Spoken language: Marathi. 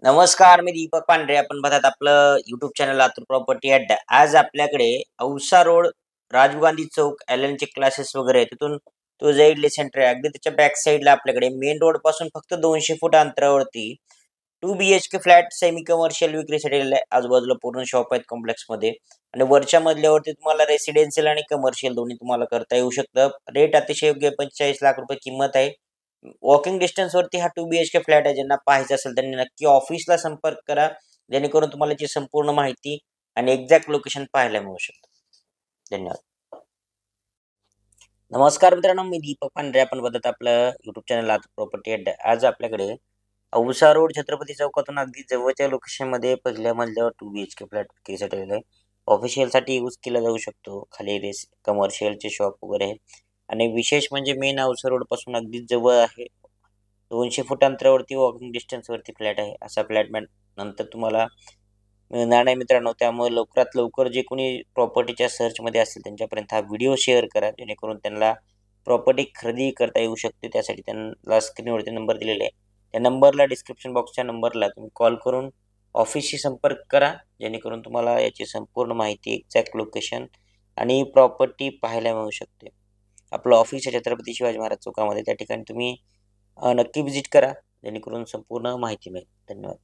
नमस्कार, मी दीपक पांढरे. आपण बघत आपलं YouTube चॅनल लातूर प्रॉपर्टी अड्डा. आज आपल्याकडे औसा रोड, राजीव गांधी चौक, एल-एनचे क्लासेस वगैरे आहे. तिथून तुळजा इडली सेंटर आहे. अगदी त्याच्या बॅक साईडला आपल्याकडे मेन रोडपासून फक्त 200 फूट अंतरावरती 2 बीएचके फ्लॅट सेमी कमर्शियल विक्रीसाठी आलेला आहे. आजूबाजूला पूर्ण शॉप आहेत कॉम्प्लेक्समध्ये आणि वरच्या मजल्यावरती तुम्हाला रेसिडेन्शियल आणि कमर्शियल दोन्ही तुम्हाला करता येऊ शकतं. रेट अतिशय योग्य 45 लाख रुपये किंमत आहे. वॉकिंग डिस्टन्सवरती हा 2 बीएचके फ्लॅट आहे. ज्यांना पाहायचा असेल त्यांनी नक्की ऑफिसला संपर्क करा. जेणेकरून तुम्हाला याची संपूर्ण माहिती आणि एक्झॅक्ट लोकेशन पाहायला मिळू शकतं. धन्यवाद. नमस्कार मित्रांनो, मी दीपक पांढरे. आपण बघत आपलं YouTube चॅनल लातूर प्रॉपर्टी अड्डा. आज आपल्याकडे औसा रोड, छत्रपती चौकातून अगदी जवळच्या लोकेशनमध्ये पहिल्या मजल्यावर 2 बीएचके फ्लॅट विक्रीसाठी आलेला आहे. ऑफिशियलसाठी यूज केला जाऊ शकतो. खाली कमर्शियलचे शॉप वगैरे आहे आणि विशेष म्हणजे मेन औसा रोडपासून अगदी जवळ आहे. 200 फूट अंतरावरती वॉकिंग डिस्टन्सवरती फ्लॅट आहे. असा फ्लॅट नंतर तुम्हाला मिळणार नाही मित्रांनो. त्यामुळे लवकरात लवकर जे कोणी प्रॉपर्टीच्या सर्चमध्ये असतील त्यांच्यापर्यंत हा व्हिडिओ शेअर करा, जेणेकरून त्यांना प्रॉपर्टी खरेदी करता येऊ शकते. त्यासाठी त्यांना स्क्रीनवरती नंबर दिलेले आहे. त्या नंबरला, डिस्क्रिप्शन बॉक्सच्या नंबरला तुम्ही कॉल करून ऑफिसशी संपर्क करा, जेणेकरून तुम्हाला याची संपूर्ण माहिती, एक्झॅक्ट लोकेशन आणि प्रॉपर्टी पाहायला मिळू शकते. आपलं ऑफिस आहे छत्रपती शिवाजी महाराज चौकामध्ये. त्या ठिकाणी तुम्ही नक्की व्हिजिट करा, जेणेकरून संपूर्ण माहिती मिळेल. धन्यवाद.